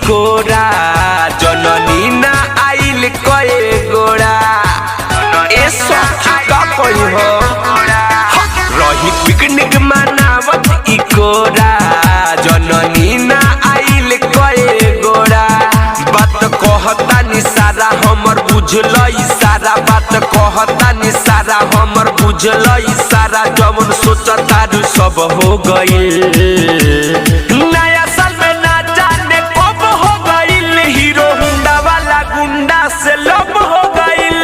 कोरा जननी ना आइल कए गोरा ए सखी का कोई हो रही पिकनिक मनावत ई कोरा जननी ना आइल कए गोरा बात कहता नि सारा हमर बुझल सारा बात कहता नि सारा हमर बुझल सारा जवन सोचता सब हो गइल नया साल में ना जाने कब हो गइल हीरो होंडा वाला गुंडा से लब हो गइल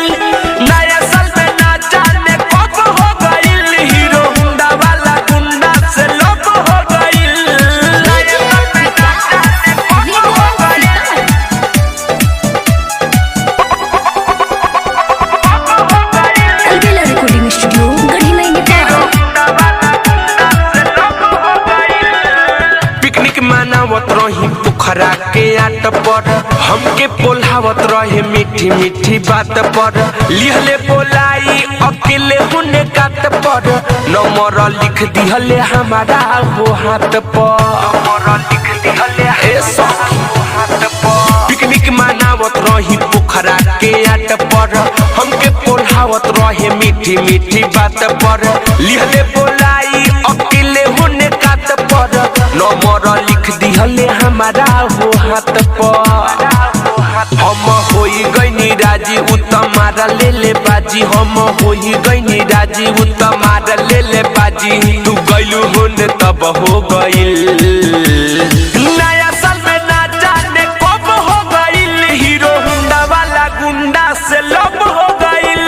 नया साल में ना जाने कब हो गइल हीरो होंडा वाला गुंडा से लब हो गइल नया साल में ना जाने कब हो गइल अलबेला रिकॉर्डिंग स्टूडियो गढ़ी में पिकनिक मनावत रही पोखरा के आट पर हमके पोल्हावत रहे मीठी मीठी बात पर लिहले बोलाई अकेले हुने कात पर नंबर लिख दिहले हमारा हो हाथ पर लिख दिहले ए सखी हाथ पर पिकनिक मनावत रही पोखरा के आट पर हमके पोल्हावत रहे मीठी मीठी बात पर लिहले बोलाई अकेले हुने कात पर नंबर लिख दिहले हमारा हो हाथ पर हम होई गइनी राजी उतमारा ले ले बाजी हम होई गइनी राजी उतमारा ले ले बाजी तू गइलू होने तब हो गइल नया साल में ना जाने कब हो गइल हीरो होंडा वाला गुंडा से लब हो गइल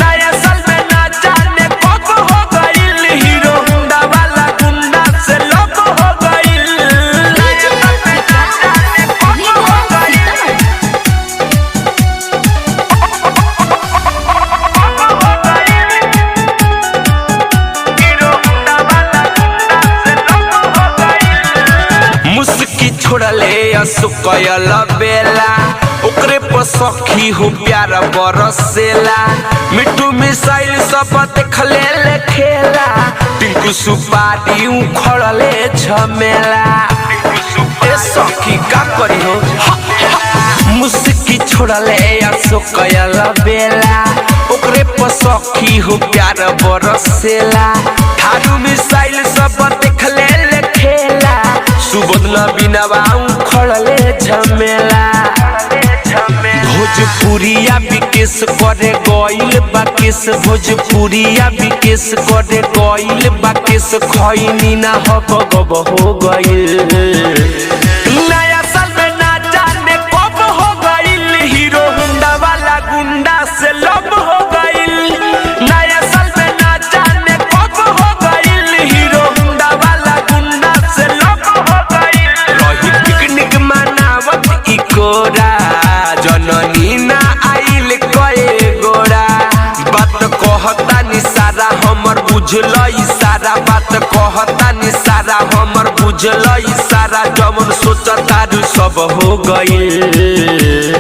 नया साल में ना जाने कब हो गइल हीरो होंडा वाला गुंडा से लब हो गइल नया साल में ना जाने कब हो गइल मुस्की छोड़ले असुकयल बेला ओकरे पर सखी हो प्यार बरसेला मिट्टू मिसाइल सब देखले ले खेला टिंकू सुपारी उखड़ले झमेला ए सखी का करी हो मुस्की छोड़ले असुकयल बेला ओकरे पर सखी हो प्यार बरसेला थारू मिसाइल सब देखले ले खेला सुबोधना बिना बाऊ खड़ले झमेला भोजपुरिया विकेश करे गइल बाकेश भोजपुरिया विकेश करे गइल बाकेश खैनी ना हक गब हो गइल नया साल में ना जाने कब हो गइल हीरो होंडा वाला गुंडा से लब हो गइल नया साल में ना जाने कब हो गइल हीरो होंडा वाला गुंडा से लब हो गइल रही पिकनिक मनावत ई कोरा जननी ना आइल कए गोरा बात कहता नि सारा हमर बुझल सारा बात कहता नि सारा हमर बुझल सारा जवन सोचता सब हो गइल